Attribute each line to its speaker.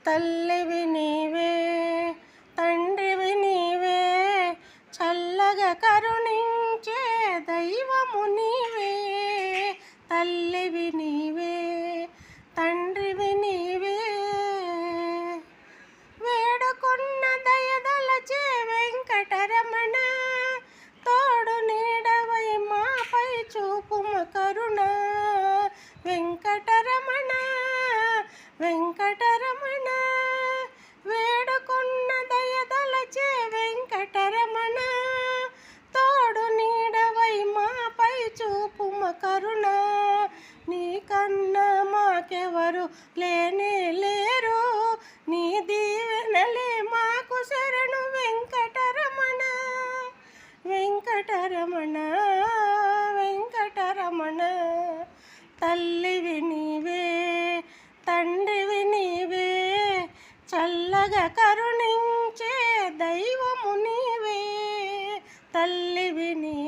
Speaker 1: తల్లివి నీవే, తండ్రివి నీవే, చల్లగా కరుణించే దైవము నీవే. తల్లివి నీవే, తండ్రివి నీవే, వేడుకున్న దయదలచే వెంకటరమణ, తోడు నీడవై మాపై చూపుమ కరుణ. వెంకటరమణ, వెంకటరమణ, వేడుకున్న దయదలచే వెంకటరమణ, తోడు నీడవై మాపై చూపుమ కరుణ. నీకన్నా మాకెవరు లేనే లేరు, నీ దీవెనలే మాకు శరణు. వెంకటరమణ, వెంకటరమణ, వెంకటరమణ, తల్లివి నీవే, తండ్రివి నీవే, చల్లగా కరుణించే దైవము నీవే. తల్లివి నీవే.